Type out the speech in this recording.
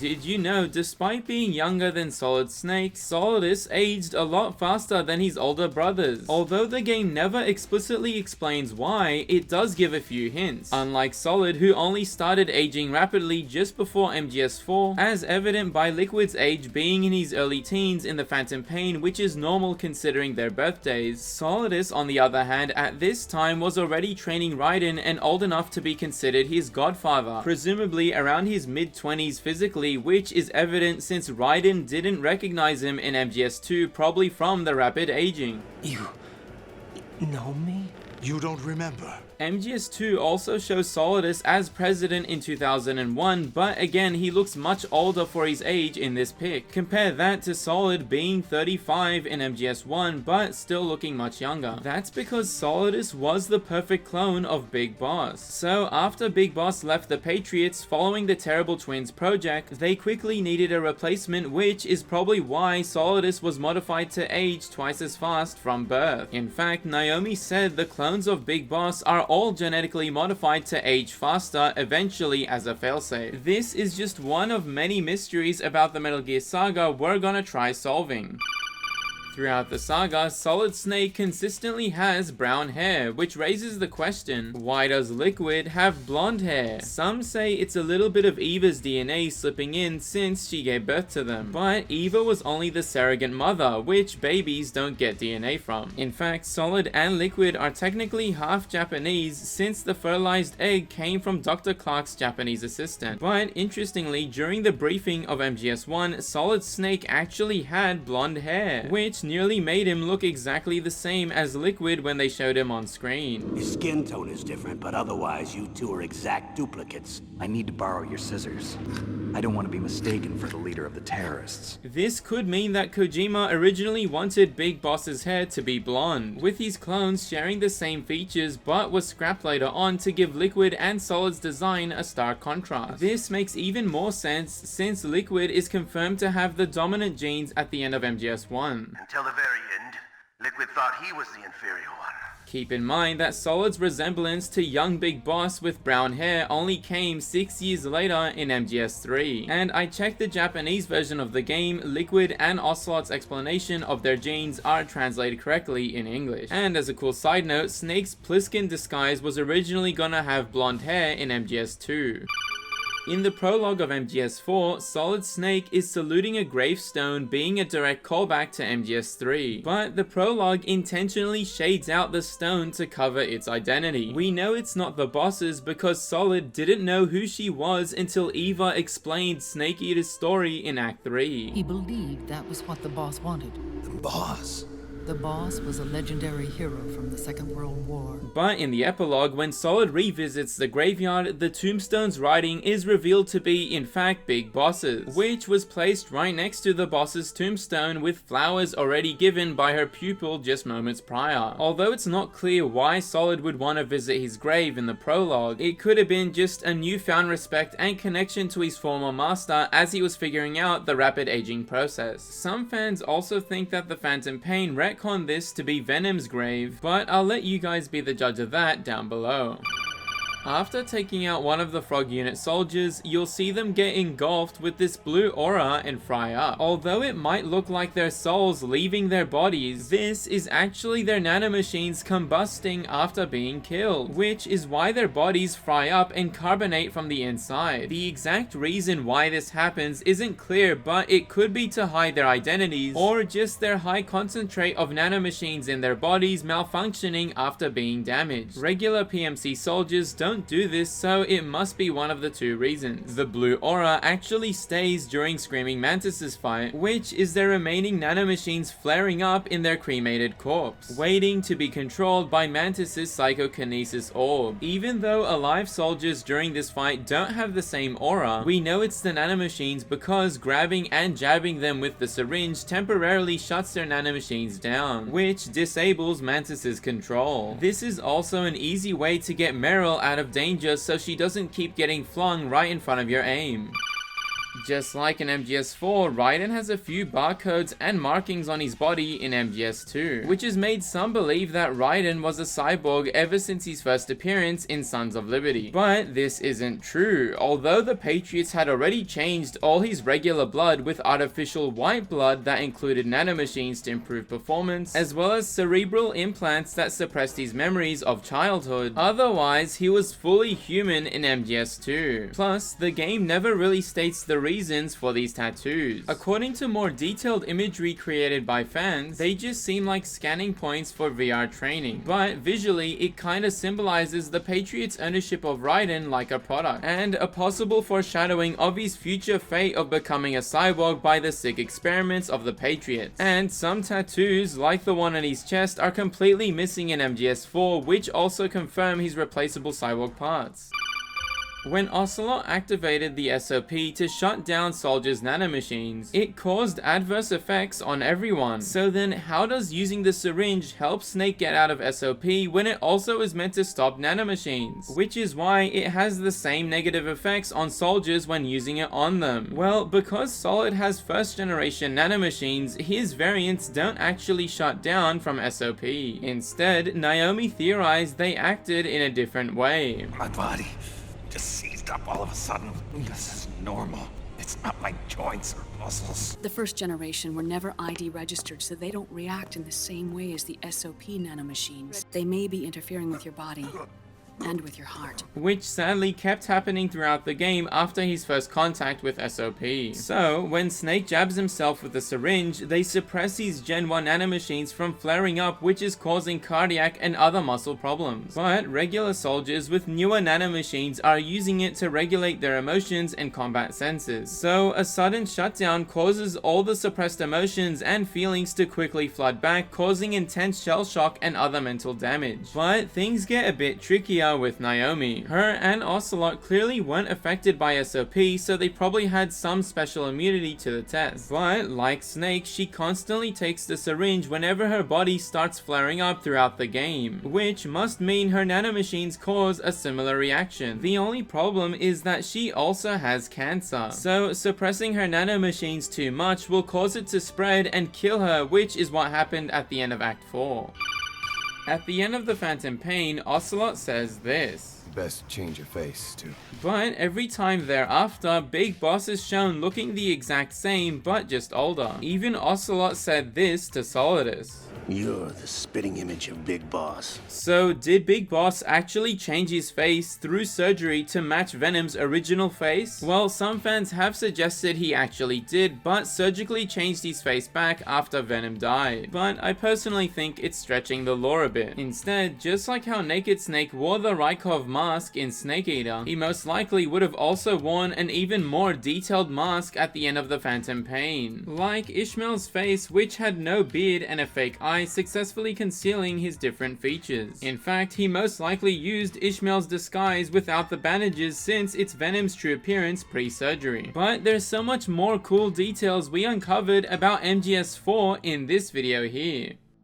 Did you know, despite being younger than Solid Snake, Solidus aged a lot faster than his older brothers? Although the game never explicitly explains why, it does give a few hints. Unlike Solid, who only started aging rapidly just before MGS4, as evident by Liquid's age being in his early teens in the Phantom Pain, which is normal considering their birthdays. Solidus, on the other hand, at this time was already training Raiden and old enough to be considered his godfather, presumably around his mid-20s physically, which is evident since Raiden didn't recognize him in MGS2, probably from the rapid aging. You know me? You don't remember? MGS2 also shows Solidus as president in 2001, but again he looks much older for his age in this pic. Compare that to Solid being 35 in MGS1 but still looking much younger. That's because Solidus was the perfect clone of Big Boss. So after Big Boss left the Patriots following the Terrible Twins project, they quickly needed a replacement, which is probably why Solidus was modified to age twice as fast from birth. In fact, Naomi said the clones of Big Boss are all genetically modified to age faster eventually as a failsafe. This is just one of many mysteries about the Metal Gear saga we're gonna try solving. Throughout the saga, Solid Snake consistently has brown hair, which raises the question, why does Liquid have blonde hair? Some say it's a little bit of Eva's DNA slipping in since she gave birth to them, but Eva was only the surrogate mother, which babies don't get DNA from. In fact, Solid and Liquid are technically half Japanese since the fertilized egg came from Dr. Clark's Japanese assistant. But interestingly, during the briefing of MGS1, Solid Snake actually had blonde hair, which nearly made him look exactly the same as Liquid when they showed him on screen. His skin tone is different, but otherwise you two are exact duplicates. I need to borrow your scissors. I don't want to be mistaken for the leader of the terrorists. This could mean that Kojima originally wanted Big Boss's hair to be blonde, with his clones sharing the same features but was scrapped later on to give Liquid and Solid's design a stark contrast. This makes even more sense since Liquid is confirmed to have the dominant genes at the end of MGS1. Until the very end, Liquid thought he was the inferior one. Keep in mind that Solid's resemblance to young Big Boss with brown hair only came 6 years later in MGS3. And I checked the Japanese version of the game, Liquid and Ocelot's explanation of their genes are translated correctly in English. And as a cool side note, Snake's Pliskin disguise was originally gonna have blonde hair in MGS2. In the prologue of MGS4, Solid Snake is saluting a gravestone, being a direct callback to MGS3, but the prologue intentionally shades out the stone to cover its identity. We know it's not the boss's because Solid didn't know who she was until Eva explained Snake Eater's story in Act 3. He believed that was what the boss wanted. The boss? The boss was a legendary hero from the Second World War. But in the epilogue, when Solid revisits the graveyard, the tombstone's writing is revealed to be, in fact, Big Boss's, which was placed right next to the boss's tombstone with flowers already given by her pupil just moments prior. Although it's not clear why Solid would want to visit his grave in the prologue, it could have been just a newfound respect and connection to his former master as he was figuring out the rapid aging process. Some fans also think that the Phantom Pain retconned this to be Venom's grave, but I'll let you guys be the judge of that down below. After taking out one of the Frog Unit soldiers, you'll see them get engulfed with this blue aura and fry up. Although it might look like their souls leaving their bodies, this is actually their nanomachines combusting after being killed, which is why their bodies fry up and carbonate from the inside. The exact reason why this happens isn't clear, but it could be to hide their identities, or just their high concentrate of nanomachines in their bodies malfunctioning after being damaged. Regular PMC soldiers don't do this, so it must be one of the two reasons. The blue aura actually stays during Screaming Mantis's fight, which is their remaining nanomachines flaring up in their cremated corpse, waiting to be controlled by Mantis's psychokinesis orb. Even though alive soldiers during this fight don't have the same aura, we know it's the nanomachines because grabbing and jabbing them with the syringe temporarily shuts their nanomachines down, which disables Mantis's control. This is also an easy way to get Meryl out of danger so she doesn't keep getting flung right in front of your aim. Just like in MGS4, Raiden has a few barcodes and markings on his body in MGS2, which has made some believe that Raiden was a cyborg ever since his first appearance in Sons of Liberty. But this isn't true. Although the Patriots had already changed all his regular blood with artificial white blood that included nanomachines to improve performance, as well as cerebral implants that suppressed his memories of childhood, otherwise he was fully human in MGS2. Plus, the game never really states the reasons for these tattoos. According to more detailed imagery created by fans, they just seem like scanning points for VR training, but visually it kinda symbolizes the Patriots' ownership of Raiden like a product, and a possible foreshadowing of his future fate of becoming a cyborg by the sick experiments of the Patriots. And some tattoos, like the one on his chest, are completely missing in MGS4, which also confirm his replaceable cyborg parts. When Ocelot activated the SOP to shut down Soldier's nanomachines, it caused adverse effects on everyone. So then how does using the syringe help Snake get out of SOP when it also is meant to stop nanomachines? Which is why it has the same negative effects on soldiers when using it on them. Well, because Solid has first generation nanomachines, his variants don't actually shut down from SOP. Instead, Naomi theorized they acted in a different way. My body just seized up all of a sudden. This is normal. It's not my joints or muscles. The first generation were never ID registered, so they don't react in the same way as the SOP nanomachines. They may be interfering with your body and with your heart. Which sadly kept happening throughout the game after his first contact with SOP. So, when Snake jabs himself with the syringe, they suppress his Gen 1 nanomachines from flaring up, which is causing cardiac and other muscle problems. But regular soldiers with newer nanomachines are using it to regulate their emotions and combat senses. So, a sudden shutdown causes all the suppressed emotions and feelings to quickly flood back, causing intense shell shock and other mental damage. But things get a bit trickier with Naomi. Her and Ocelot clearly weren't affected by SOP, so they probably had some special immunity to the test. But like Snake, she constantly takes the syringe whenever her body starts flaring up throughout the game, which must mean her nanomachines cause a similar reaction. The only problem is that she also has cancer, so suppressing her nanomachines too much will cause it to spread and kill her, which is what happened at the end of Act 4. At the end of the Phantom Pain, Ocelot says this: Best change your face, too. But every time thereafter, Big Boss is shown looking the exact same, but just older. Even Ocelot said this to Solidus: You're the spitting image of Big Boss. So did Big Boss actually change his face through surgery to match Venom's original face? Well, some fans have suggested he actually did, but surgically changed his face back after Venom died. But I personally think it's stretching the lore a bit. Instead, just like how Naked Snake wore the Rykov mask in Snake Eater, he most likely would have also worn an even more detailed mask at the end of the Phantom Pain. Like Ishmael's face, which had no beard and a fake eye, successfully concealing his different features. In fact, he most likely used Ishmael's disguise without the bandages, since it's Venom's true appearance pre-surgery. But there's so much more cool details we uncovered about MGS4 in this video here.